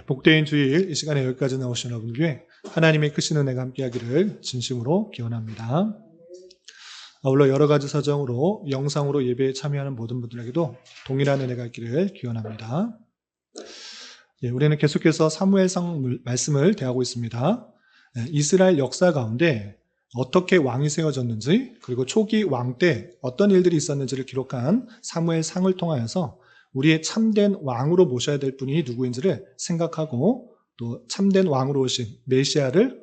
복되인 주일 이 시간에 여기까지 나오신 여러분께 하나님의 크신 은혜가 함께하기를 진심으로 기원합니다. 아울러 여러 가지 사정으로 영상으로 예배에 참여하는 모든 분들에게도 동일한 은혜가 있기를 기원합니다. 우리는 계속해서 사무엘상 말씀을 대하고 있습니다. 이스라엘 역사 가운데 어떻게 왕이 세워졌는지, 그리고 초기 왕 때 어떤 일들이 있었는지를 기록한 사무엘상을 통하여서 우리의 참된 왕으로 모셔야 될 분이 누구인지를 생각하고 또 참된 왕으로 오신 메시아를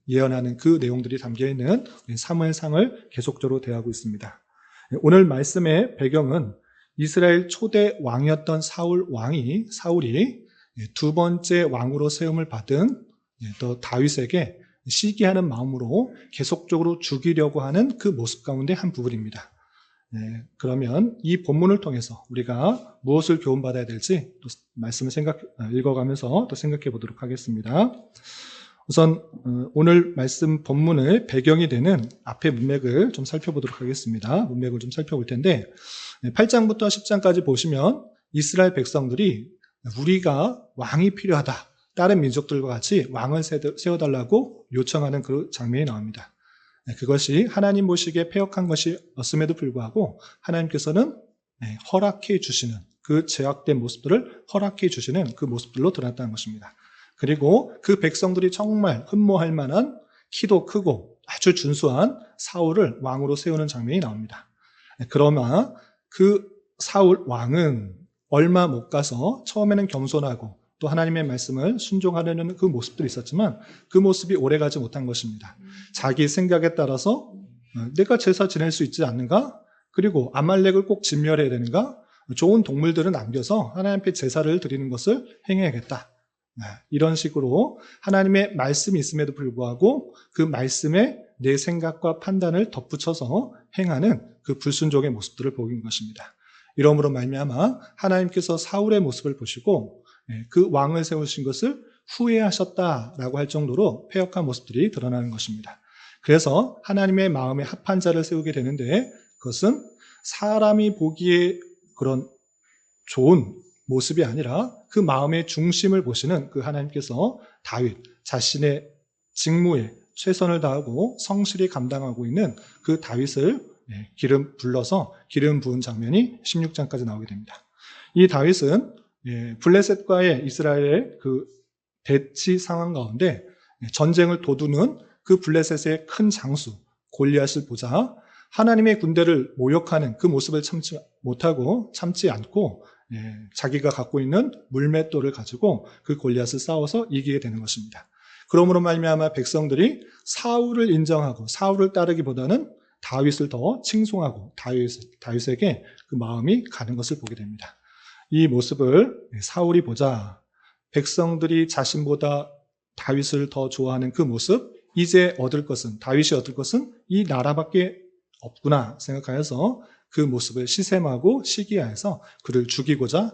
예언하는 그 내용들이 담겨있는 사무엘상을 계속적으로 대하고 있습니다. 오늘 말씀의 배경은 이스라엘 초대 왕이었던 사울이 두 번째 왕으로 세움을 받은 또 다윗에게 시기하는 마음으로 계속적으로 죽이려고 하는 그 모습 가운데 한 부분입니다. 그러면 이 본문을 통해서 우리가 무엇을 교훈받아야 될지 또 말씀을 읽어가면서 또 생각해 보도록 하겠습니다. 우선 오늘 말씀 본문의 배경이 되는 앞의 문맥을 좀 살펴보도록 하겠습니다. 문맥을 좀 살펴볼 텐데 8장부터 10장까지 보시면 이스라엘 백성들이 우리가 왕이 필요하다, 다른 민족들과 같이 왕을 세워달라고 요청하는 그 장면이 나옵니다. 그것이 하나님 보시기에 패역한 것이었음에도 불구하고 하나님께서는 허락해 주시는, 그 제약된 모습들을 허락해 주시는 그 모습들로 드러났다는 것입니다. 그리고 그 백성들이 정말 흠모할 만한 키도 크고 아주 준수한 사울을 왕으로 세우는 장면이 나옵니다. 그러나 그 사울 왕은 얼마 못 가서 처음에는 겸손하고 또 하나님의 말씀을 순종하려는 그 모습들이 있었지만 그 모습이 오래가지 못한 것입니다. 자기 생각에 따라서 내가 제사 지낼 수 있지 않는가? 그리고 아말렉을 꼭 진멸해야 되는가? 좋은 동물들을 남겨서 하나님 앞에 제사를 드리는 것을 행해야겠다. 이런 식으로 하나님의 말씀이 있음에도 불구하고 그 말씀에 내 생각과 판단을 덧붙여서 행하는 그 불순종의 모습들을 보인 것입니다. 이러므로 말미암아 하나님께서 사울의 모습을 보시고 그 왕을 세우신 것을 후회하셨다라고 할 정도로 패역한 모습들이 드러나는 것입니다. 그래서 하나님의 마음에 합한 자를 세우게 되는데 그것은 사람이 보기에 그런 좋은 모습이 아니라 그 마음의 중심을 보시는 그 하나님께서 다윗 자신의 직무에 최선을 다하고 성실히 감당하고 있는 그 다윗을 불러서 기름 부은 장면이 16장까지 나오게 됩니다. 이 다윗은 블레셋과의 이스라엘의 그 대치 상황 가운데 전쟁을 도두는 그 블레셋의 큰 장수 골리앗을 보자 하나님의 군대를 모욕하는 그 모습을 참지 않고 자기가 갖고 있는 물맷돌을 가지고 그 골리앗을 싸워서 이기게 되는 것입니다. 그러므로 말미암아 백성들이 사울을 인정하고 사울을 따르기보다는 다윗을 더 칭송하고 다윗에게 그 마음이 가는 것을 보게 됩니다. 이 모습을 사울이 보자 백성들이 자신보다 다윗을 더 좋아하는 그 모습, 이제 다윗이 얻을 것은 이 나라밖에 없구나 생각하여서 그 모습을 시샘하고 시기하여서 그를 죽이고자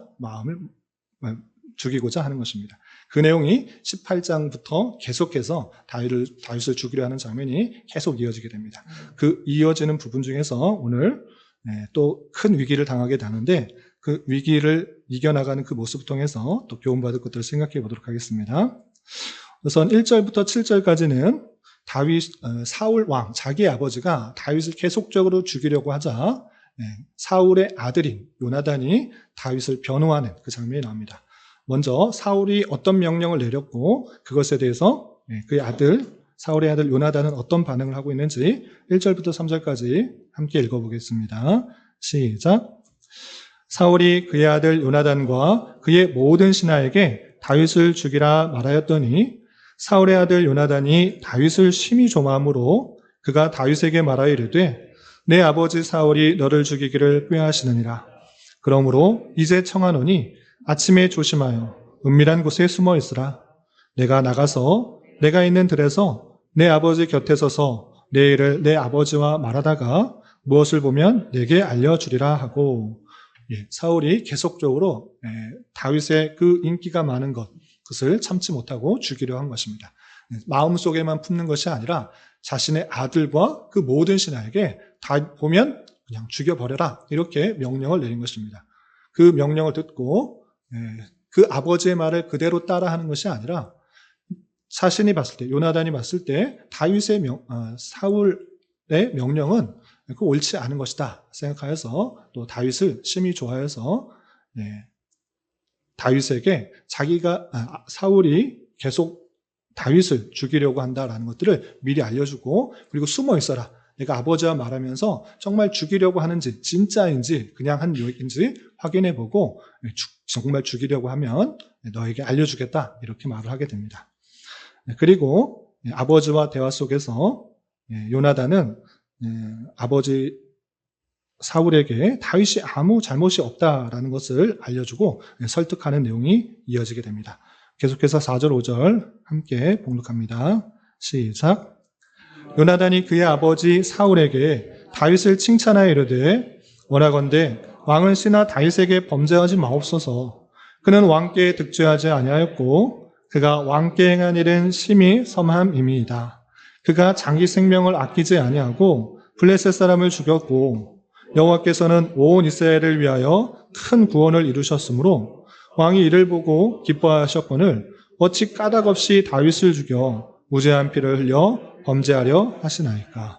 하는 것입니다. 그 내용이 18장부터 계속해서 다윗을 죽이려 하는 장면이 계속 이어지게 됩니다. 그 이어지는 부분 중에서 오늘 또 큰 위기를 당하게 되는데 그 위기를 이겨나가는 그 모습을 통해서 또 교훈받을 것들을 생각해 보도록 하겠습니다. 우선 1절부터 7절까지는 사울 왕, 자기의 아버지가 다윗을 계속적으로 죽이려고 하자 사울의 아들인 요나단이 다윗을 변호하는 그 장면이 나옵니다. 먼저 사울이 어떤 명령을 내렸고 그것에 대해서 사울의 아들 요나단은 어떤 반응을 하고 있는지 1절부터 3절까지 함께 읽어보겠습니다. 시작. 사울이 그의 아들 요나단과 그의 모든 신하에게 다윗을 죽이라 말하였더니 사울의 아들 요나단이 다윗을 심히 좋아하므로 그가 다윗에게 말하여 이르되 내 아버지 사울이 너를 죽이기를 꾀하시느니라. 그러므로 이제 청하노니 아침에 조심하여 은밀한 곳에 숨어 있으라. 내가 나가서 내가 있는 들에서 내 아버지 곁에 서서 내 일을 내 아버지와 말하다가 무엇을 보면 내게 알려주리라 하고, 사울이 계속적으로 다윗의 그 인기가 많은 그것을 참지 못하고 죽이려 한 것입니다. 마음속에만 품는 것이 아니라 자신의 아들과 그 모든 신하에게 다 보면 그냥 죽여버려라 이렇게 명령을 내린 것입니다. 그 명령을 듣고 그 아버지의 말을 그대로 따라하는 것이 아니라 자신이 봤을 때, 요나단이 봤을 때 다윗의 사울의 명령은 그 옳지 않은 것이다 생각하여서 또 다윗을 심히 좋아해서 다윗에게 사울이 계속 다윗을 죽이려고 한다라는 것들을 미리 알려주고, 그리고 숨어 있어라. 내가 아버지와 말하면서 정말 죽이려고 하는지 진짜인지 그냥 한 얘기인지 확인해보고 정말 죽이려고 하면 너에게 알려주겠다, 이렇게 말을 하게 됩니다. 그리고 아버지와 대화 속에서 요나단은 아버지 사울에게 다윗이 아무 잘못이 없다라는 것을 알려주고 설득하는 내용이 이어지게 됩니다. 계속해서 4절 5절 함께 봉독합니다. 시작. 요나단이 그의 아버지 사울에게 다윗을 칭찬하여 이르되 원하건대 왕은 씨나 다윗에게 범죄하지 마옵소서. 그는 왕께 득죄하지 아니하였고 그가 왕께 행한 일은 심히 섬함이니이다. 그가 장기 생명을 아끼지 아니하고 블레셋 사람을 죽였고 여호와께서는 온 이스라엘을 위하여 큰 구원을 이루셨으므로 왕이 이를 보고 기뻐하셨거늘 어찌 까닭 없이 다윗을 죽여 무죄한 피를 흘려 범죄하려 하시나이까.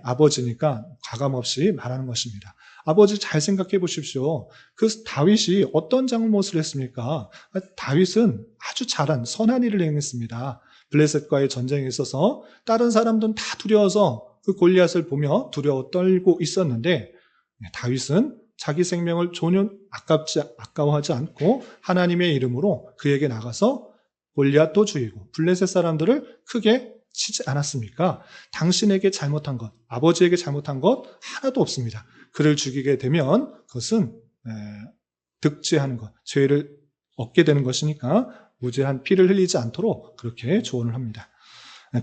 아버지니까 가감없이 말하는 것입니다. 아버지 잘 생각해 보십시오. 그 다윗이 어떤 잘못을 했습니까? 다윗은 아주 잘한 선한 일을 행했습니다. 블레셋과의 전쟁에 있어서 다른 사람들은 다 두려워서 그 골리앗을 보며 두려워 떨고 있었는데 다윗은 자기 생명을 전혀 아까워하지 않고 하나님의 이름으로 그에게 나가서 골리앗도 죽이고 블레셋 사람들을 크게 치지 않았습니까? 당신에게 잘못한 것, 아버지에게 잘못한 것 하나도 없습니다. 그를 죽이게 되면 그것은 득죄하는 것, 죄를 얻게 되는 것이니까 무죄한 피를 흘리지 않도록 그렇게 조언을 합니다.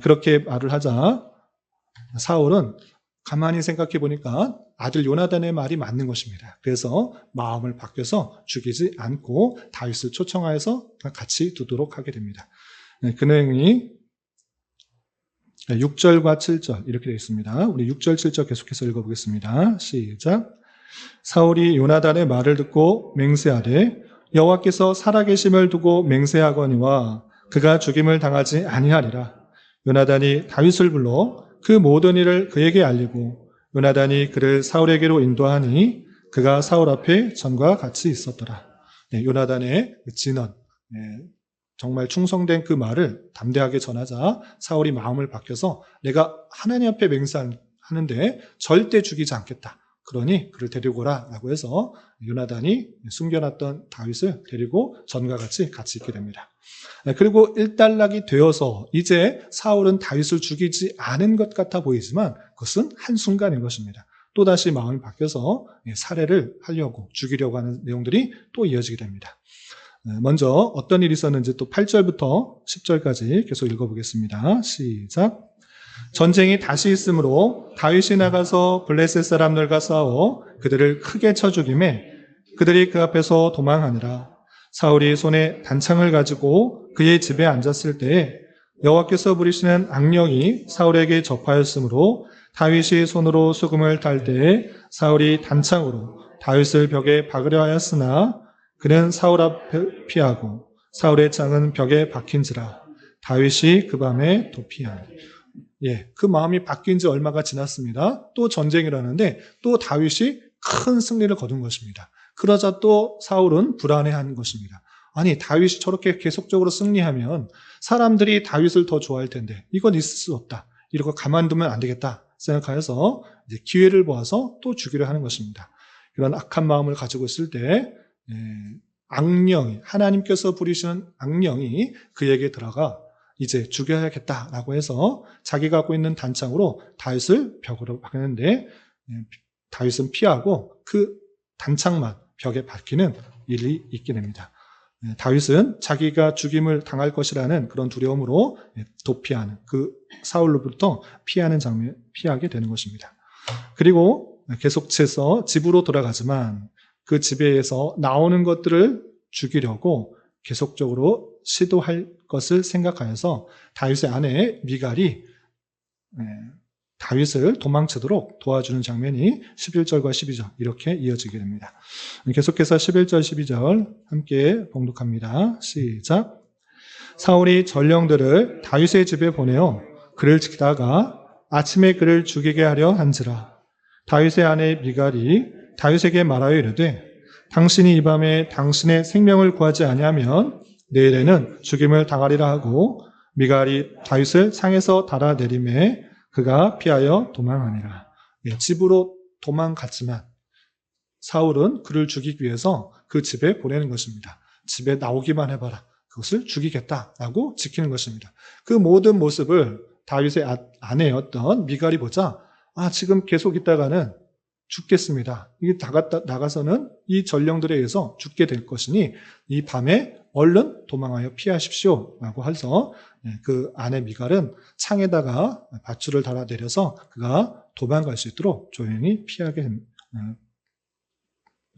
그렇게 말을 하자 사울은 가만히 생각해 보니까 아들 요나단의 말이 맞는 것입니다. 그래서 마음을 바뀌어서 죽이지 않고 다윗을 초청하여서 같이 두도록 하게 됩니다. 그 내용이 6절과 7절 이렇게 되어 있습니다. 우리 6절, 7절 계속해서 읽어보겠습니다. 시작. 사울이 요나단의 말을 듣고 맹세하되 여호와께서 살아계심을 두고 맹세하거니와 그가 죽임을 당하지 아니하리라. 요나단이 다윗을 불러 그 모든 일을 그에게 알리고 요나단이 그를 사울에게로 인도하니 그가 사울 앞에 전과 같이 있었더라. 요나단의 진언, 정말 충성된 그 말을 담대하게 전하자 사울이 마음을 바뀌어서 내가 하나님 앞에 맹세하는데 절대 죽이지 않겠다. 그러니 그를 데리고 오라 라고 해서 요나단이 숨겨놨던 다윗을 데리고 전과 같이 있게 됩니다. 그리고 일단락이 되어서 이제 사울은 다윗을 죽이지 않은 것 같아 보이지만 그것은 한순간인 것입니다. 또다시 마음이 바뀌어서 살해를 하려고 죽이려고 하는 내용들이 또 이어지게 됩니다. 먼저 어떤 일이 있었는지 또 8절부터 10절까지 계속 읽어보겠습니다. 시작. 전쟁이 다시 있으므로 다윗이 나가서 블레셋 사람들과 싸워 그들을 크게 쳐 죽이매 그들이 그 앞에서 도망하니라. 사울이 손에 단창을 가지고 그의 집에 앉았을 때에 여호와께서 부리시는 악령이 사울에게 접하였으므로 다윗이 손으로 수금을 탈 때에 사울이 단창으로 다윗을 벽에 박으려 하였으나 그는 사울 앞을 피하고 사울의 창은 벽에 박힌지라. 다윗이 그 밤에 도피하니. 그 마음이 바뀐 지 얼마가 지났습니다. 또 전쟁이라는데 또 다윗이 큰 승리를 거둔 것입니다. 그러자 또 사울은 불안해하는 것입니다. 아니 다윗이 저렇게 계속적으로 승리하면 사람들이 다윗을 더 좋아할 텐데 이건 있을 수 없다. 이러고 가만두면 안 되겠다 생각하여서 이제 기회를 보아서 또 죽이려 하는 것입니다. 이런 악한 마음을 가지고 있을 때 악령이, 하나님께서 부리시는 악령이 그에게 들어가 이제 죽여야겠다라고 해서 자기가 갖고 있는 단창으로 다윗을 벽으로 박는데 다윗은 피하고 그 단창만 벽에 박히는 일이 있게 됩니다. 다윗은 자기가 죽임을 당할 것이라는 그런 두려움으로 도피하는 그 사울로부터 피하게 되는 것입니다. 그리고 계속해서 집으로 돌아가지만 그 집에서 나오는 것들을 죽이려고 계속적으로 시도할 것을 생각하여서 다윗의 아내 미갈이 다윗을 도망치도록 도와주는 장면이 11절과 12절 이렇게 이어지게 됩니다. 계속해서 11절, 12절 함께 봉독합니다. 시작. 사울이 전령들을 다윗의 집에 보내어 그를 지키다가 아침에 그를 죽이게 하려 한지라. 다윗의 아내 미갈이 다윗에게 말하여 이르되 당신이 이 밤에 당신의 생명을 구하지 아니하면 내일에는 죽임을 당하리라 하고 미갈이 다윗을 창에서 달아내림에 그가 피하여 도망하니라. 집으로 도망갔지만 사울은 그를 죽이기 위해서 그 집에 보내는 것입니다. 집에 나오기만 해봐라. 그것을 죽이겠다라고 지키는 것입니다. 그 모든 모습을 다윗의 아내였던 미갈이 보자 지금 계속 있다가는 죽겠습니다. 이게 나가서는 이 전령들에 의해서 죽게 될 것이니 이 밤에 얼른 도망하여 피하십시오 라고 해서 그 아내 미갈은 창에다가 밧줄을 달아내려서 그가 도망갈 수 있도록 조용히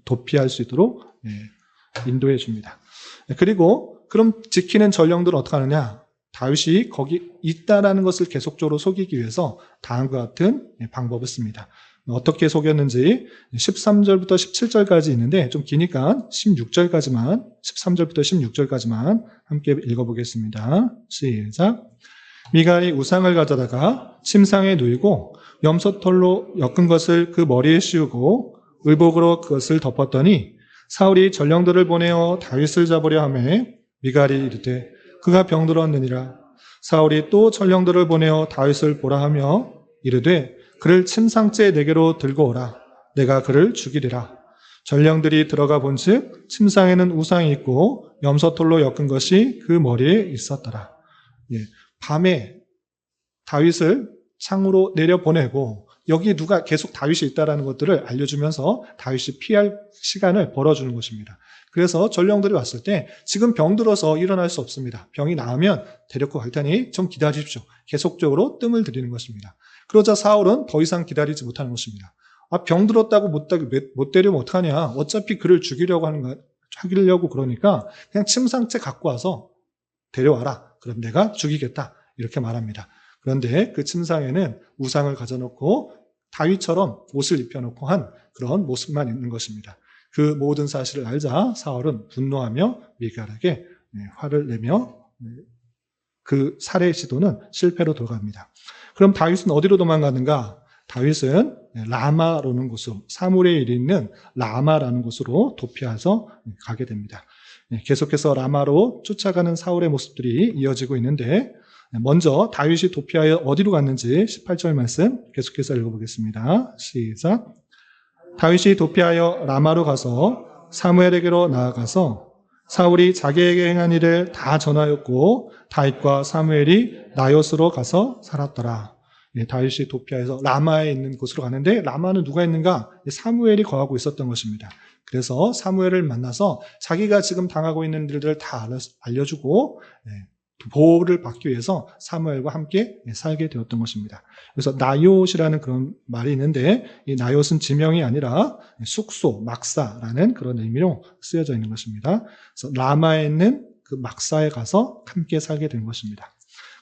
도피할 수 있도록 인도해 줍니다. 그리고 그럼 지키는 전령들은 어떻게 하느냐? 다윗이 거기 있다라는 것을 계속적으로 속이기 위해서 다음과 같은 방법을 씁니다. 어떻게 속였는지 13절부터 17절까지 있는데 좀 기니까 13절부터 16절까지만 함께 읽어보겠습니다. 시작. 미갈이 우상을 가져다가 침상에 누이고 염소털로 엮은 것을 그 머리에 씌우고 의복으로 그것을 덮었더니 사울이 전령들을 보내어 다윗을 잡으려 하매 미갈이 이르되 그가 병들었느니라. 사울이 또 전령들을 보내어 다윗을 보라 하며 이르되 그를 침상째 내게로 들고 오라. 내가 그를 죽이리라. 전령들이 들어가 본즉 침상에는 우상이 있고 염소털로 엮은 것이 그 머리에 있었더라. 밤에 다윗을 창으로 내려보내고 여기 누가 계속 다윗이 있다는 것들을 알려주면서 다윗이 피할 시간을 벌어주는 것입니다. 그래서 전령들이 왔을 때 지금 병들어서 일어날 수 없습니다. 병이 나으면 데리고 갈 테니 좀 기다리십시오. 계속적으로 뜸을 들이는 것입니다. 그러자 사울은 더 이상 기다리지 못하는 것입니다. 병들었다고 못 데리면 어떡하냐. 어차피 그를 죽이려고 그러니까 그냥 침상째 갖고 와서 데려와라. 그럼 내가 죽이겠다. 이렇게 말합니다. 그런데 그 침상에는 우상을 가져놓고 다윗처럼 옷을 입혀놓고 한 그런 모습만 있는 것입니다. 그 모든 사실을 알자 사울은 분노하며 미갈에게 화를 내며 그 살해 시도는 실패로 돌아갑니다. 그럼 다윗은 어디로 도망가는가? 다윗은 라마라는 곳으로, 사무엘에 있는 라마라는 곳으로 도피해서 가게 됩니다. 계속해서 라마로 쫓아가는 사울의 모습들이 이어지고 있는데 먼저 다윗이 도피하여 어디로 갔는지 18절 말씀 계속해서 읽어보겠습니다. 시작. 다윗이 도피하여 라마로 가서 사무엘에게로 나아가서 사울이 자기에게 행한 일을 다 전하였고 다윗과 사무엘이 나요스로 가서 살았더라. 다윗이 도피해서 라마에 있는 곳으로 가는데 라마는 누가 있는가? 사무엘이 거하고 있었던 것입니다. 그래서 사무엘을 만나서 자기가 지금 당하고 있는 일들을 다 알려주고 보호를 받기 위해서 사무엘과 함께 살게 되었던 것입니다. 그래서 나요시라는 그런 말이 있는데 이 나요스는 지명이 아니라 숙소, 막사라는 그런 의미로 쓰여져 있는 것입니다. 그래서 라마에 있는 그 막사에 가서 함께 살게 된 것입니다.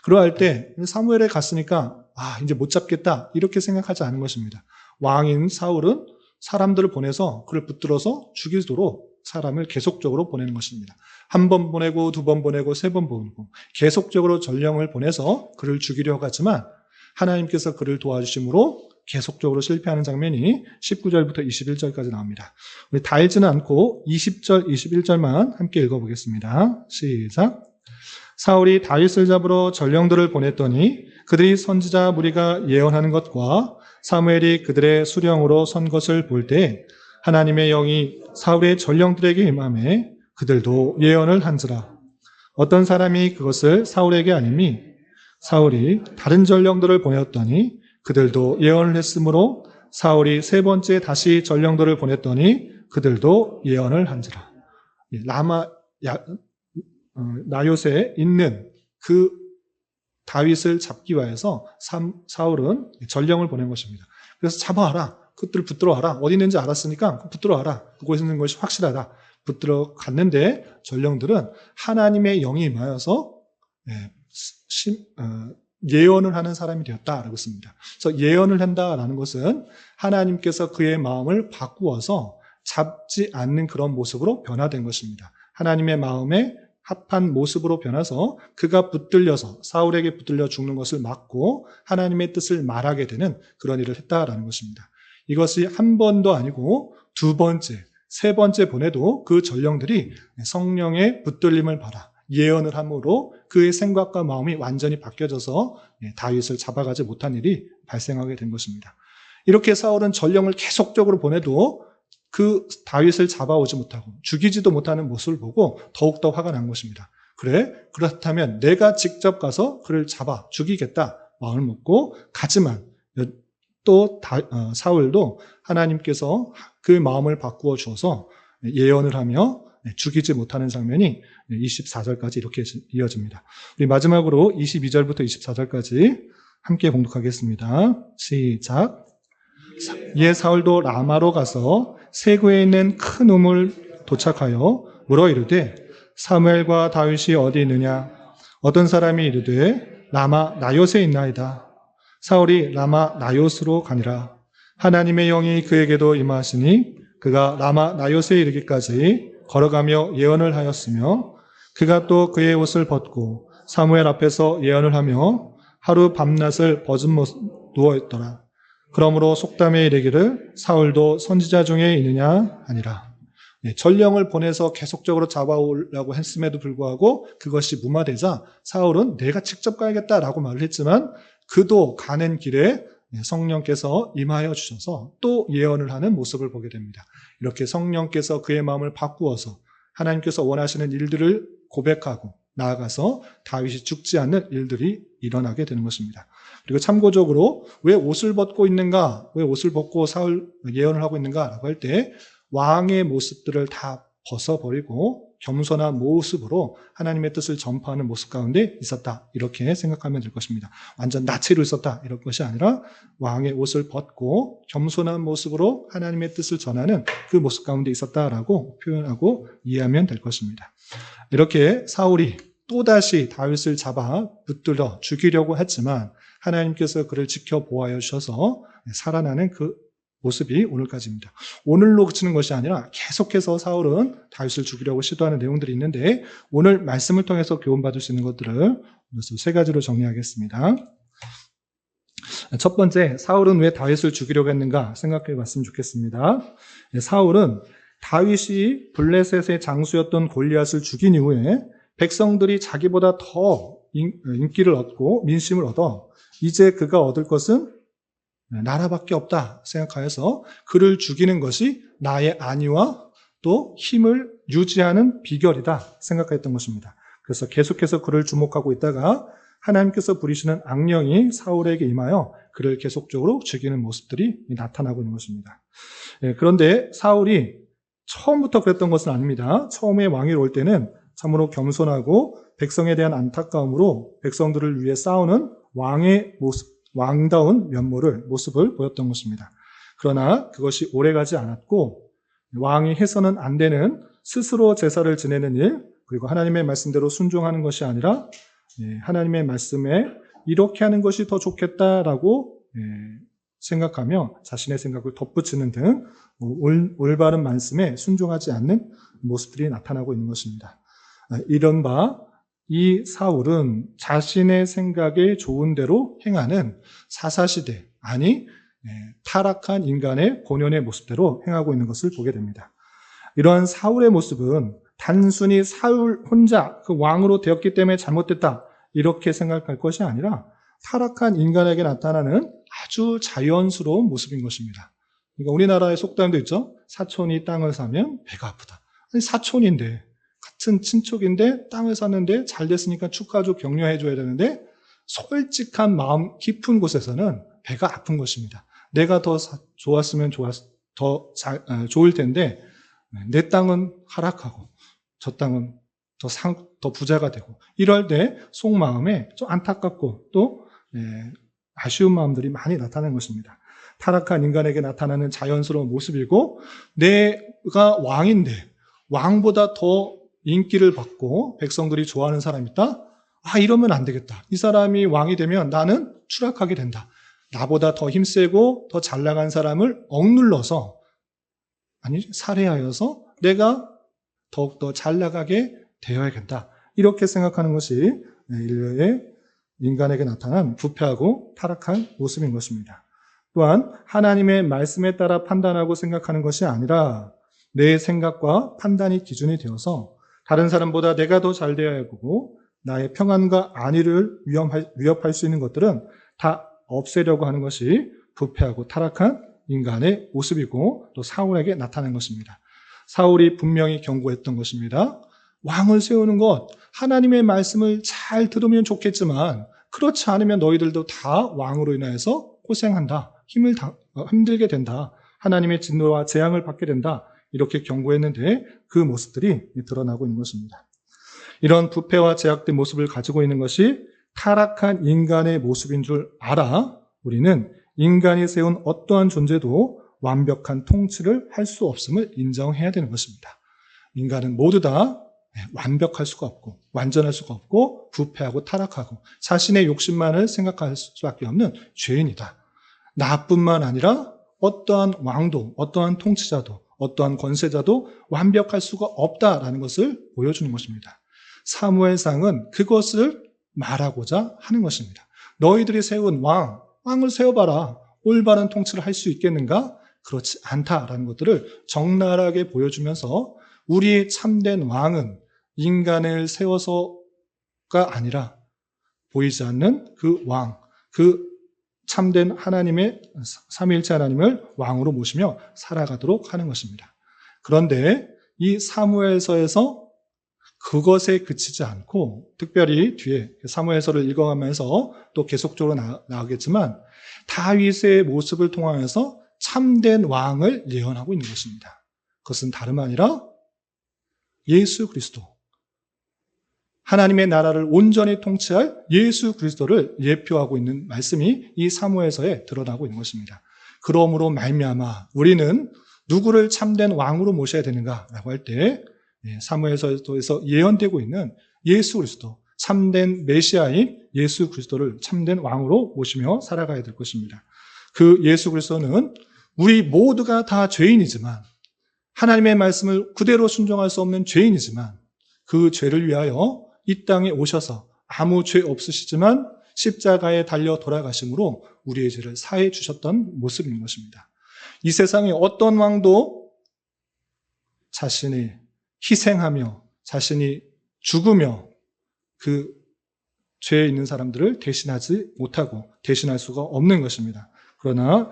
그러할 때 사무엘에 갔으니까 이제 못 잡겠다 이렇게 생각하지 않은 것입니다. 왕인 사울은 사람들을 보내서 그를 붙들어서 죽이도록 사람을 계속적으로 보내는 것입니다. 한 번 보내고 두 번 보내고 세 번 보내고 계속적으로 전령을 보내서 그를 죽이려고 하지만 하나님께서 그를 도와주심으로 계속적으로 실패하는 장면이 19절부터 21절까지 나옵니다. 우리 다 읽지는 않고 20절, 21절만 함께 읽어보겠습니다. 시작. 사울이 다윗을 잡으러 전령들을 보냈더니 그들이 선지자 무리가 예언하는 것과 사무엘이 그들의 수령으로 선 것을 볼 때 하나님의 영이 사울의 전령들에게 임하매 그들도 예언을 한지라. 어떤 사람이 그것을 사울에게 알림이 사울이 다른 전령들을 보냈더니 그들도 예언을 했으므로 사울이 세 번째 다시 전령들을 보냈더니 그들도 예언을 한지라. 나요스에 있는 그 다윗을 잡기 위해서 사울은 전령을 보낸 것입니다. 그래서 잡아와라. 그들을 붙들어와라. 어디 있는지 알았으니까 붙들어와라. 그곳에 있는 것이 확실하다. 붙들어 갔는데 전령들은 하나님의 영이 임하여서 예언을 하는 사람이 되었다라고 씁니다. 그래서 예언을 한다라는 것은 하나님께서 그의 마음을 바꾸어서 잡지 않는 그런 모습으로 변화된 것입니다. 하나님의 마음에 합한 모습으로 변해서 그가 붙들려서 사울에게 붙들려 죽는 것을 막고 하나님의 뜻을 말하게 되는 그런 일을 했다라는 것입니다. 이것이 한 번도 아니고 두 번째, 세 번째 보내도 그 전령들이 성령의 붙들림을 받아 예언을 함으로 그의 생각과 마음이 완전히 바뀌어져서 다윗을 잡아가지 못한 일이 발생하게 된 것입니다. 이렇게 사울은 전령을 계속적으로 보내도 그 다윗을 잡아오지 못하고 죽이지도 못하는 모습을 보고 더욱더 화가 난 것입니다. 그래? 그렇다면 내가 직접 가서 그를 잡아 죽이겠다 마음을 먹고 가지만 또 사울도 하나님께서 그 마음을 바꾸어 주어서 예언을 하며 죽이지 못하는 장면이 24절까지 이렇게 이어집니다. 우리 마지막으로 22절부터 24절까지 함께 봉독하겠습니다. 시작. 이에 사울도 라마로 가서 세구에 있는 큰 우물 도착하여 물어 이르되 사무엘과 다윗이 어디 있느냐? 어떤 사람이 이르되 라마 나요스에 있나이다. 사울이 라마 나요스로 가니라. 하나님의 영이 그에게도 임하시니 그가 라마 나요스에 이르기까지 걸어가며 예언을 하였으며 그가 또 그의 옷을 벗고 사무엘 앞에서 예언을 하며 하루 밤낮을 벗은 모습 누워있더라. 그러므로 속담에 이르기를 사울도 선지자 중에 있느냐 하니라. 전령을 보내서 계속적으로 잡아오려고 했음에도 불구하고 그것이 무마되자 사울은 내가 직접 가야겠다라고 말을 했지만 그도 가는 길에 성령께서 임하여 주셔서 또 예언을 하는 모습을 보게 됩니다. 이렇게 성령께서 그의 마음을 바꾸어서 하나님께서 원하시는 일들을 고백하고 나아가서 다윗이 죽지 않는 일들이 일어나게 되는 것입니다. 그리고 참고적으로 왜 옷을 벗고 있는가? 왜 옷을 벗고 사울 예언을 하고 있는가라고 할 때 왕의 모습들을 다 벗어버리고 겸손한 모습으로 하나님의 뜻을 전파하는 모습 가운데 있었다. 이렇게 생각하면 될 것입니다. 완전 나체로 있었다. 이런 것이 아니라 왕의 옷을 벗고 겸손한 모습으로 하나님의 뜻을 전하는 그 모습 가운데 있었다라고 표현하고 이해하면 될 것입니다. 이렇게 사울이 또다시 다윗을 잡아 붙들어 죽이려고 했지만 하나님께서 그를 지켜보아여 주셔서 살아나는 그 모습이 오늘까지입니다. 오늘로 그치는 것이 아니라 계속해서 사울은 다윗을 죽이려고 시도하는 내용들이 있는데 오늘 말씀을 통해서 교훈받을 수 있는 것들을 세 가지로 정리하겠습니다. 첫 번째, 사울은 왜 다윗을 죽이려고 했는가 생각해 봤으면 좋겠습니다. 사울은 다윗이 블레셋의 장수였던 골리앗을 죽인 이후에 백성들이 자기보다 더 인기를 얻고 민심을 얻어 이제 그가 얻을 것은 나라밖에 없다 생각하여서 그를 죽이는 것이 나의 안위와 또 힘을 유지하는 비결이다 생각했던 것입니다. 그래서 계속해서 그를 주목하고 있다가 하나님께서 부리시는 악령이 사울에게 임하여 그를 계속적으로 죽이는 모습들이 나타나고 있는 것입니다. 그런데 사울이 처음부터 그랬던 것은 아닙니다. 처음에 왕위로 올 때는 참으로 겸손하고 백성에 대한 안타까움으로 백성들을 위해 싸우는 왕의 모습, 왕다운 모습을 보였던 것입니다. 그러나 그것이 오래가지 않았고 왕이 해서는 안 되는 스스로 제사를 지내는 일, 그리고 하나님의 말씀대로 순종하는 것이 아니라 하나님의 말씀에 이렇게 하는 것이 더 좋겠다라고 생각하며 자신의 생각을 덧붙이는 등 올바른 말씀에 순종하지 않는 모습들이 나타나고 있는 것입니다. 이른바 이 사울은 자신의 생각에 좋은 대로 행하는 사사시대, 아니 타락한 인간의 본연의 모습대로 행하고 있는 것을 보게 됩니다. 이러한 사울의 모습은 단순히 사울 혼자 그 왕으로 되었기 때문에 잘못됐다 이렇게 생각할 것이 아니라 타락한 인간에게 나타나는 아주 자연스러운 모습인 것입니다. 그러니까 우리나라의 속담도 있죠. 사촌이 땅을 사면 배가 아프다. 아니, 사촌인데 같은 친척인데 땅을 샀는데 잘 됐으니까 축하해줘 격려해줘야 되는데 솔직한 마음 깊은 곳에서는 배가 아픈 것입니다. 내가 더 좋았으면 좋을 텐데 내 땅은 하락하고 저 땅은 더 부자가 되고 이럴 때 속마음에 좀 안타깝고 또 아쉬운 마음들이 많이 나타나는 것입니다. 타락한 인간에게 나타나는 자연스러운 모습이고 내가 왕인데 왕보다 더 인기를 받고 백성들이 좋아하는 사람이 있다? 이러면 안 되겠다. 이 사람이 왕이 되면 나는 추락하게 된다. 나보다 더 힘세고 더 잘 나간 사람을 억눌러서, 살해하여서 내가 더욱더 잘 나가게 되어야겠다. 이렇게 생각하는 것이 인간에게 나타난 부패하고 타락한 모습인 것입니다. 또한 하나님의 말씀에 따라 판단하고 생각하는 것이 아니라 내 생각과 판단이 기준이 되어서 다른 사람보다 내가 더 잘 되어야 하고 나의 평안과 안위를 위협할 수 있는 것들은 다 없애려고 하는 것이 부패하고 타락한 인간의 모습이고 또 사울에게 나타난 것입니다. 사울이 분명히 경고했던 것입니다. 왕을 세우는 것, 하나님의 말씀을 잘 들으면 좋겠지만 그렇지 않으면 너희들도 다 왕으로 인하여서 고생한다. 힘들게 된다. 하나님의 진노와 재앙을 받게 된다. 이렇게 경고했는데 그 모습들이 드러나고 있는 것입니다. 이런 부패와 제약된 모습을 가지고 있는 것이 타락한 인간의 모습인 줄 알아 우리는 인간이 세운 어떠한 존재도 완벽한 통치를 할 수 없음을 인정해야 되는 것입니다. 인간은 모두 다 완벽할 수가 없고 완전할 수가 없고 부패하고 타락하고 자신의 욕심만을 생각할 수밖에 없는 죄인이다. 나뿐만 아니라 어떠한 왕도 어떠한 통치자도 어떠한 권세자도 완벽할 수가 없다라는 것을 보여주는 것입니다. 사무엘상은 그것을 말하고자 하는 것입니다. 너희들이 세운 왕을 세워봐라. 올바른 통치를 할 수 있겠는가? 그렇지 않다라는 것들을 적나라하게 보여주면서 우리의 참된 왕은 인간을 세워서가 아니라 보이지 않는 그 왕, 그 참된 하나님의 삼위일체 하나님을 왕으로 모시며 살아가도록 하는 것입니다. 그런데 이 사무엘서에서 그것에 그치지 않고 특별히 뒤에 사무엘서를 읽어가면서 또 계속적으로 나오겠지만 다윗의 모습을 통하여서 참된 왕을 예언하고 있는 것입니다. 그것은 다름 아니라 예수 그리스도, 하나님의 나라를 온전히 통치할 예수 그리스도를 예표하고 있는 말씀이 이 사무엘서에 드러나고 있는 것입니다. 그러므로 말미암아 우리는 누구를 참된 왕으로 모셔야 되는가라고 할 때 사무엘서에서 예언되고 있는 예수 그리스도, 참된 메시아인 예수 그리스도를 참된 왕으로 모시며 살아가야 될 것입니다. 그 예수 그리스도는 우리 모두가 다 죄인이지만 하나님의 말씀을 그대로 순종할 수 없는 죄인이지만 그 죄를 위하여 이 땅에 오셔서 아무 죄 없으시지만 십자가에 달려 돌아가심으로 우리의 죄를 사해 주셨던 모습인 것입니다. 이 세상에 어떤 왕도 자신이 희생하며 자신이 죽으며 그 죄에 있는 사람들을 대신하지 못하고 대신할 수가 없는 것입니다. 그러나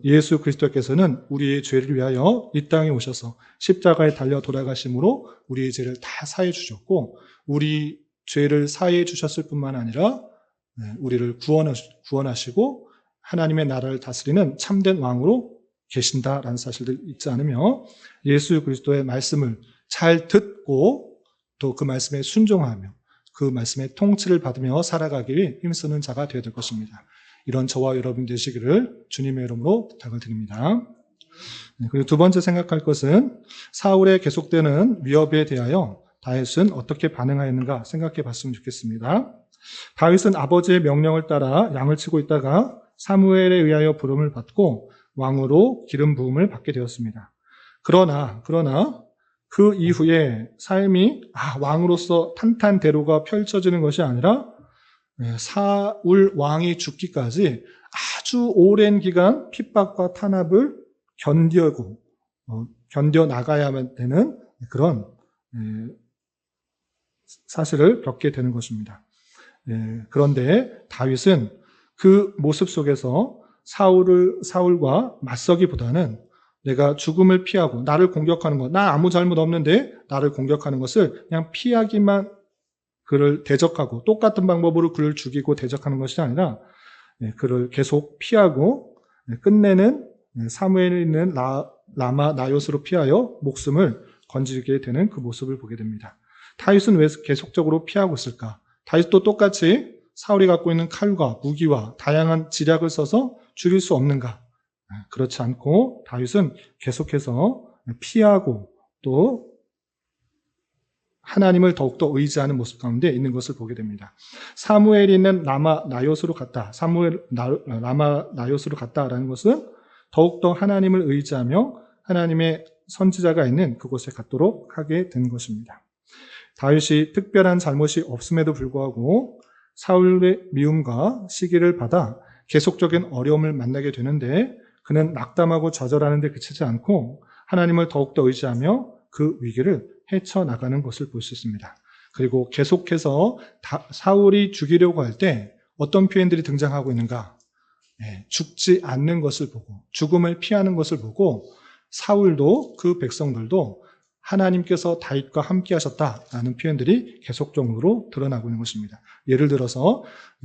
예수 그리스도께서는 우리의 죄를 위하여 이 땅에 오셔서 십자가에 달려 돌아가심으로 우리의 죄를 다 사해 주셨고 우리 죄를 사해 주셨을 뿐만 아니라 우리를 구원하시고 하나님의 나라를 다스리는 참된 왕으로 계신다라는 사실을 잊지 않으며 예수 그리스도의 말씀을 잘 듣고 또 그 말씀에 순종하며 그 말씀의 통치를 받으며 살아가기 위해 힘쓰는 자가 되어야 될 것입니다. 이런 저와 여러분 되시기를 주님의 이름으로 부탁을 드립니다. 그리고 두 번째 생각할 것은 사울의 계속되는 위협에 대하여 다윗은 어떻게 반응하였는가 생각해 봤으면 좋겠습니다. 다윗은 아버지의 명령을 따라 양을 치고 있다가 사무엘에 의하여 부름을 받고 왕으로 기름 부음을 받게 되었습니다. 그러나 그 이후에 삶이 왕으로서 탄탄대로가 펼쳐지는 것이 아니라 사울 왕이 죽기까지 아주 오랜 기간 핍박과 탄압을 견뎌나가야만 되는 그런 사실을 겪게 되는 것입니다. 그런데 다윗은 그 모습 속에서 사울과 맞서기보다는 내가 죽음을 피하고 나를 공격하는 것, 나 아무 잘못 없는데 나를 공격하는 것을 그냥 피하기만 그를 대적하고 똑같은 방법으로 그를 죽이고 대적하는 것이 아니라 그를 계속 피하고 끝내는 사무엘에 있는 라마 나요스로 피하여 목숨을 건지게 되는 그 모습을 보게 됩니다. 다윗은 왜 계속적으로 피하고 있을까? 다윗도 똑같이 사울이 갖고 있는 칼과 무기와 다양한 지략을 써서 죽일 수 없는가? 그렇지 않고 다윗은 계속해서 피하고 또 하나님을 더욱더 의지하는 모습 가운데 있는 것을 보게 됩니다. 사무엘이 있는 라마 나요스로 갔다. 라마 나요스로 갔다라는 것은 더욱더 하나님을 의지하며 하나님의 선지자가 있는 그곳에 갔도록 하게 된 것입니다. 다윗이 특별한 잘못이 없음에도 불구하고 사울의 미움과 시기를 받아 계속적인 어려움을 만나게 되는데 그는 낙담하고 좌절하는 데 그치지 않고 하나님을 더욱더 의지하며 그 위기를 헤쳐나가는 것을 볼 수 있습니다. 그리고 계속해서 사울이 죽이려고 할 때 어떤 표현들이 등장하고 있는가? 죽지 않는 것을 보고 죽음을 피하는 것을 보고 사울도 그 백성들도 하나님께서 다윗과 함께 하셨다라는 표현들이 계속적으로 드러나고 있는 것입니다. 예를 들어서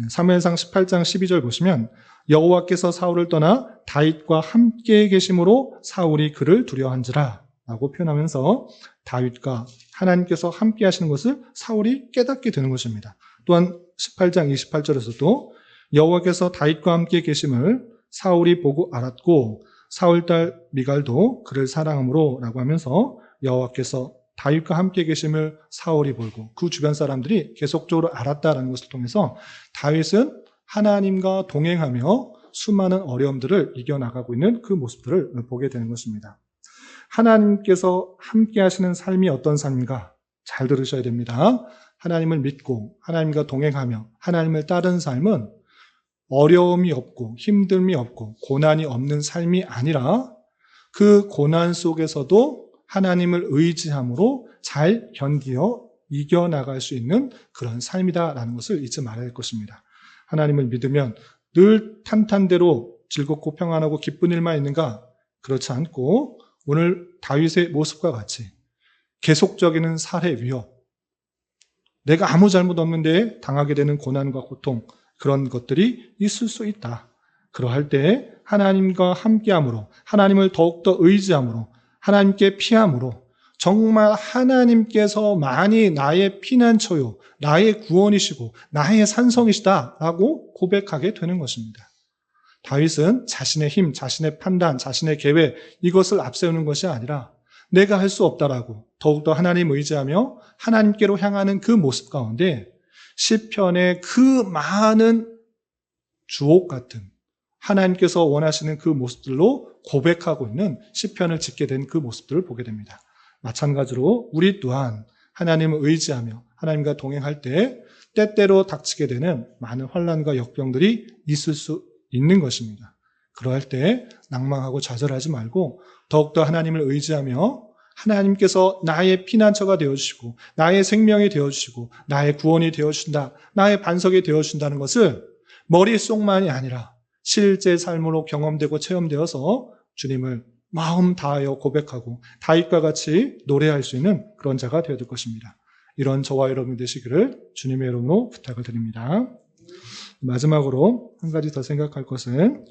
사무엘상 18장 12절 보시면 여호와께서 사울을 떠나 다윗과 함께 계심으로 사울이 그를 두려워한지라 라고 표현하면서 다윗과 하나님께서 함께 하시는 것을 사울이 깨닫게 되는 것입니다. 또한 18장 28절에서도 여호와께서 다윗과 함께 계심을 사울이 보고 알았고 사울 딸 미갈도 그를 사랑함으로 라고 하면서 여호와께서 다윗과 함께 계심을 사울이 보고 그 주변 사람들이 계속적으로 알았다는 것을 통해서 다윗은 하나님과 동행하며 수많은 어려움들을 이겨나가고 있는 그 모습들을 보게 되는 것입니다. 하나님께서 함께 하시는 삶이 어떤 삶인가? 잘 들으셔야 됩니다. 하나님을 믿고 하나님과 동행하며 하나님을 따르는 삶은 어려움이 없고 힘듦이 없고 고난이 없는 삶이 아니라 그 고난 속에서도 하나님을 의지함으로 잘 견디어 이겨나갈 수 있는 그런 삶이다라는 것을 잊지 말아야 할 것입니다. 하나님을 믿으면 늘 탄탄대로 즐겁고 평안하고 기쁜 일만 있는가? 그렇지 않고 오늘 다윗의 모습과 같이 계속적인 살해 위협, 내가 아무 잘못 없는데 당하게 되는 고난과 고통, 그런 것들이 있을 수 있다. 그러할 때 하나님과 함께함으로, 하나님을 더욱더 의지함으로, 하나님께 피함으로 정말 하나님께서 많이 나의 피난처요, 나의 구원이시고 나의 산성이시다라고 고백하게 되는 것입니다. 다윗은 자신의 힘, 자신의 판단, 자신의 계획 이것을 앞세우는 것이 아니라 내가 할 수 없다라고 더욱더 하나님 의지하며 하나님께로 향하는 그 모습 가운데 시편의 그 많은 주옥 같은 하나님께서 원하시는 그 모습들로 고백하고 있는 시편을 짓게 된 그 모습들을 보게 됩니다. 마찬가지로 우리 또한 하나님을 의지하며 하나님과 동행할 때 때때로 닥치게 되는 많은 환난과 역병들이 있을 수 있는 것입니다. 그러할 때 낭망하고 좌절하지 말고 더욱더 하나님을 의지하며 하나님께서 나의 피난처가 되어주시고 나의 생명이 되어주시고 나의 구원이 되어주신다, 나의 반석이 되어주신다는 것을 머릿속만이 아니라 실제 삶으로 경험되고 체험되어서 주님을 마음 다하여 고백하고 다윗과 같이 노래할 수 있는 그런 자가 되어야 될 것입니다. 이런 저와 여러분 되시기를 주님의 이름으로 부탁을 드립니다. 마지막으로 한 가지 더 생각할 것은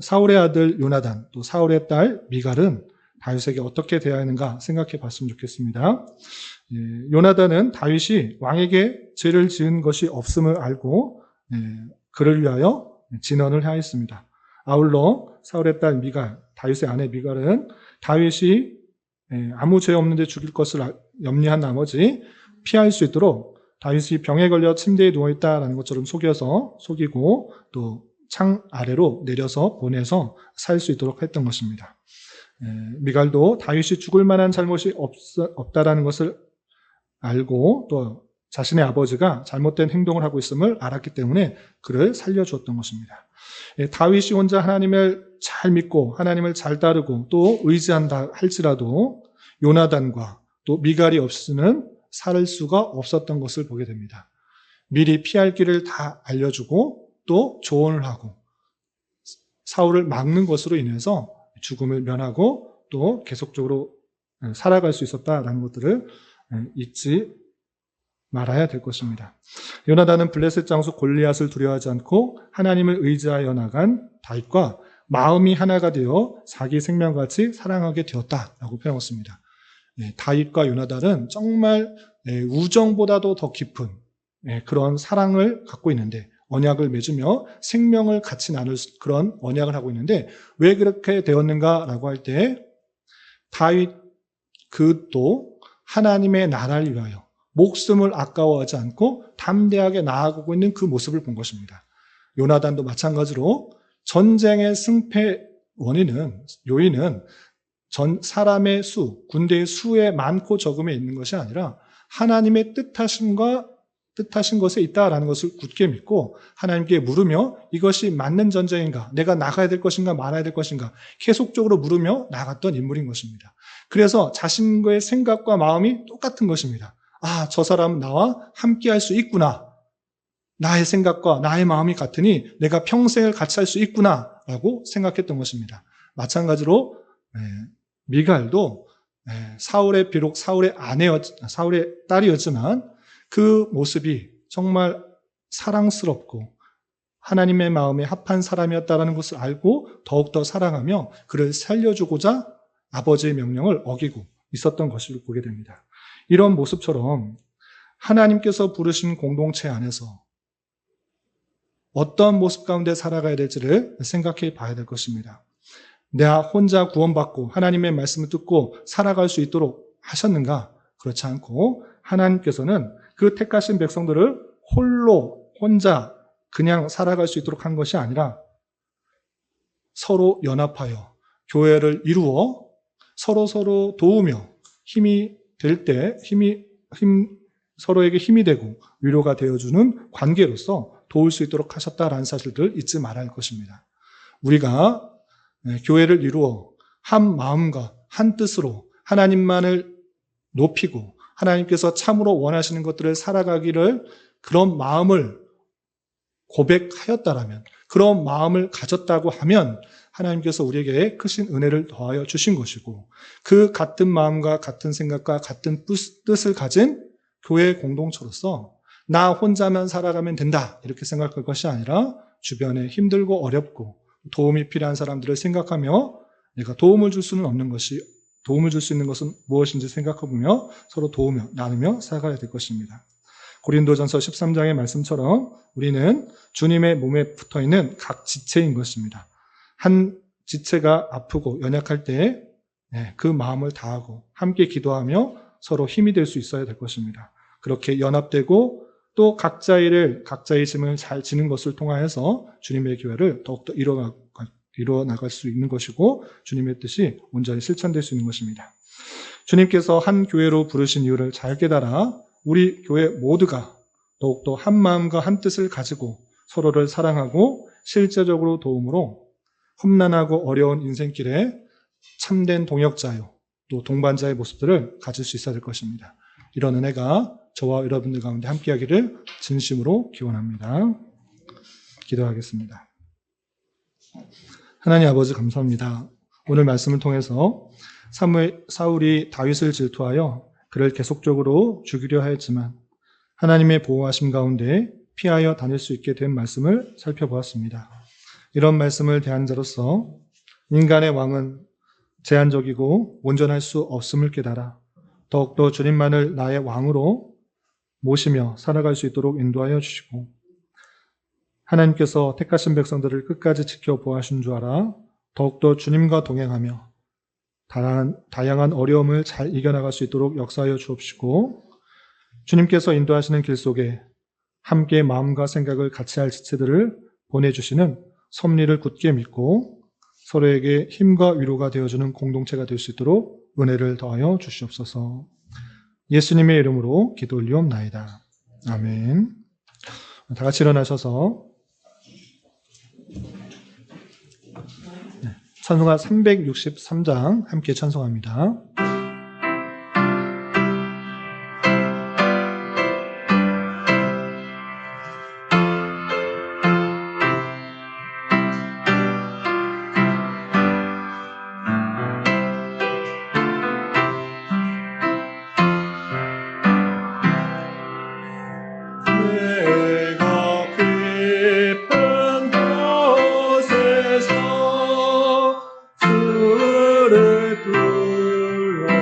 사울의 아들 요나단 또 사울의 딸 미갈은 다윗에게 어떻게 대하였는가 생각해 봤으면 좋겠습니다. 요나단은 다윗이 왕에게 죄를 지은 것이 없음을 알고 그를 위하여 진언을 하였습니다. 아울러 사울의 딸 미갈, 다윗의 아내 미갈은 다윗이 아무 죄 없는데 죽일 것을 염려한 나머지 피할 수 있도록 다윗이 병에 걸려 침대에 누워있다라는 것처럼 속이고 또 창 아래로 내려서 보내서 살 수 있도록 했던 것입니다. 미갈도 다윗이 죽을 만한 잘못이 없다라는 것을 알고 또 자신의 아버지가 잘못된 행동을 하고 있음을 알았기 때문에 그를 살려주었던 것입니다. 다윗이 혼자 하나님을 잘 믿고 하나님을 잘 따르고 또 의지한다 할지라도 요나단과 또 미갈이 없이는 살 수가 없었던 것을 보게 됩니다. 미리 피할 길을 다 알려주고 또 조언을 하고 사울을 막는 것으로 인해서 죽음을 면하고 또 계속적으로 살아갈 수 있었다라는 것들을 잊지 말아야 될 것입니다. 요나단은 블레셋 장수 골리앗을 두려워하지 않고 하나님을 의지하여 나간 다윗과 마음이 하나가 되어 자기 생명같이 사랑하게 되었다라고 표현했습니다. 다윗과 요나단은 정말 우정보다도 더 깊은 그런 사랑을 갖고 있는데 언약을 맺으며 생명을 같이 나눌 그런 언약을 하고 있는데 왜 그렇게 되었는가라고 할 때 다윗 그도 하나님의 나라를 위하여 목숨을 아까워하지 않고 담대하게 나아가고 있는 그 모습을 본 것입니다. 요나단도 마찬가지로 전쟁의 승패 요인은 사람의 수, 군대의 수의 많고 적음에 있는 것이 아니라 하나님의 뜻하신 것에 있다라는 것을 굳게 믿고 하나님께 물으며 이것이 맞는 전쟁인가, 내가 나가야 될 것인가 말아야 될 것인가 계속적으로 물으며 나갔던 인물인 것입니다. 그래서 자신과의 생각과 마음이 똑같은 것입니다. 저 사람은 나와 함께 할 수 있구나. 나의 생각과 나의 마음이 같으니 내가 평생을 같이 할 수 있구나 라고 생각했던 것입니다. 마찬가지로 미갈도 비록 사울의 딸이었지만 그 모습이 정말 사랑스럽고 하나님의 마음에 합한 사람이었다는 것을 알고 더욱더 사랑하며 그를 살려주고자 아버지의 명령을 어기고 있었던 것을 보게 됩니다. 이런 모습처럼 하나님께서 부르신 공동체 안에서 어떤 모습 가운데 살아가야 될지를 생각해 봐야 될 것입니다. 내가 혼자 구원받고 하나님의 말씀을 듣고 살아갈 수 있도록 하셨는가? 그렇지 않고 하나님께서는 그 택하신 백성들을 혼자 그냥 살아갈 수 있도록 한 것이 아니라 서로 연합하여 교회를 이루어 서로 도우며 힘이 될 때 서로에게 힘이 되고 위로가 되어주는 관계로서 도울 수 있도록 하셨다라는 사실들 잊지 말아야 할 것입니다. 우리가 교회를 이루어 한 마음과 한 뜻으로 하나님만을 높이고 하나님께서 참으로 원하시는 것들을 살아가기를 그런 마음을 고백하였다라면, 그런 마음을 가졌다고 하면 하나님께서 우리에게 크신 은혜를 더하여 주신 것이고 그 같은 마음과 같은 생각과 같은 뜻을 가진 교회 공동체로서 나 혼자만 살아가면 된다 이렇게 생각할 것이 아니라 주변에 힘들고 어렵고 도움이 필요한 사람들을 생각하며 내가 도움을 줄 수 있는 것은 무엇인지 생각해보며 서로 도우며 나누며 살아가야 될 것입니다. 고린도전서 13장의 말씀처럼 우리는 주님의 몸에 붙어있는 각 지체인 것입니다. 한 지체가 아프고 연약할 때 그 마음을 다하고 함께 기도하며 서로 힘이 될 수 있어야 될 것입니다. 그렇게 연합되고 또 각자의 짐을 잘 지는 것을 통하여서 주님의 교회를 더욱더 이루어 나갈 수 있는 것이고 주님의 뜻이 온전히 실천될 수 있는 것입니다. 주님께서 한 교회로 부르신 이유를 잘 깨달아 우리 교회 모두가 더욱더 한 마음과 한 뜻을 가지고 서로를 사랑하고 실제적으로 도움으로 험난하고 어려운 인생길에 참된 동역자요 또 동반자의 모습들을 가질 수 있어야 될 것입니다. 이런 은혜가 저와 여러분들 가운데 함께하기를 진심으로 기원합니다. 기도하겠습니다. 하나님 아버지 감사합니다. 오늘 말씀을 통해서 사울이 다윗을 질투하여 그를 계속적으로 죽이려 하였지만 하나님의 보호하심 가운데 피하여 다닐 수 있게 된 말씀을 살펴보았습니다. 이런 말씀을 대한 자로서 인간의 왕은 제한적이고 온전할 수 없음을 깨달아 더욱더 주님만을 나의 왕으로 모시며 살아갈 수 있도록 인도하여 주시고 하나님께서 택하신 백성들을 끝까지 지켜보아주신 줄 알아 더욱더 주님과 동행하며 다양한 어려움을 잘 이겨나갈 수 있도록 역사하여 주옵시고 주님께서 인도하시는 길 속에 함께 마음과 생각을 같이 할 지체들을 보내주시는 섭리를 굳게 믿고 서로에게 힘과 위로가 되어주는 공동체가 될 수 있도록 은혜를 더하여 주시옵소서. 예수님의 이름으로 기도 올리옵나이다. 아멘. 다 같이 일어나셔서 찬송가 363장 함께 찬송합니다. 주를 불러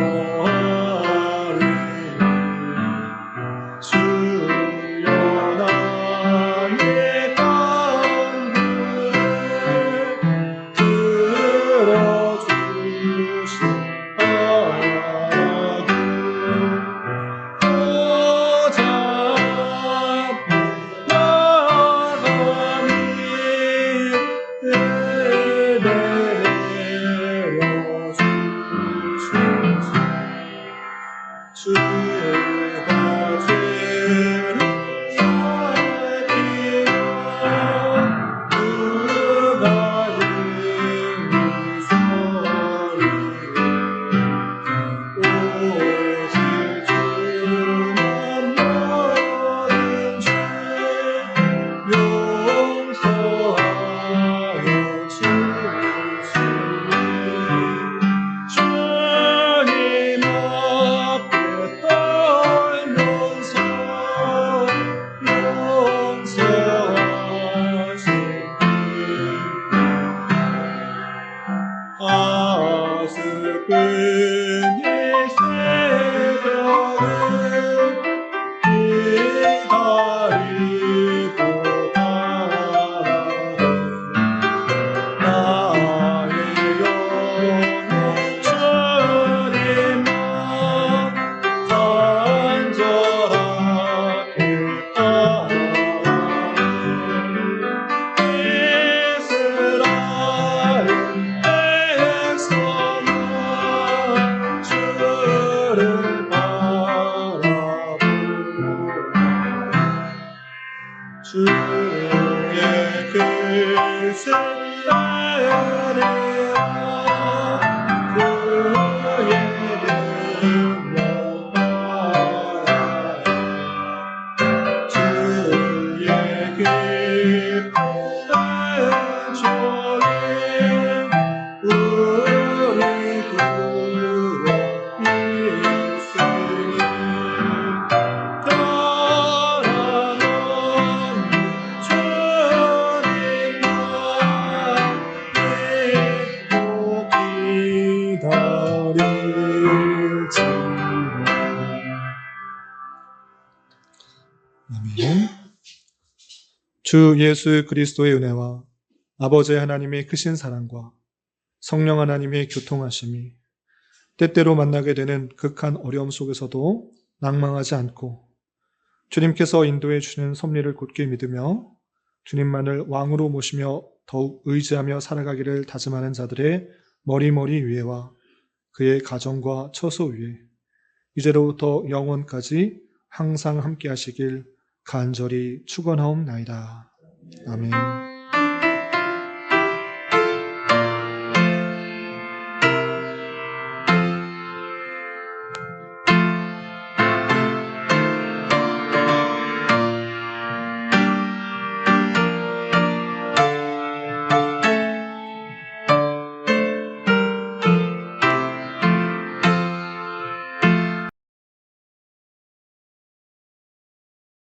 아멘. 주 예수 그리스도의 은혜와 아버지 하나님의 크신 사랑과 성령 하나님의 교통하심이 때때로 만나게 되는 극한 어려움 속에서도 낭망하지 않고 주님께서 인도해 주시는 섭리를 굳게 믿으며 주님만을 왕으로 모시며 더욱 의지하며 살아가기를 다짐하는 자들의 머리머리 위에와 그의 가정과 처소 위에 이제로부터 영원까지 항상 함께 하시길 간절히 축원하옵나이다. 아멘.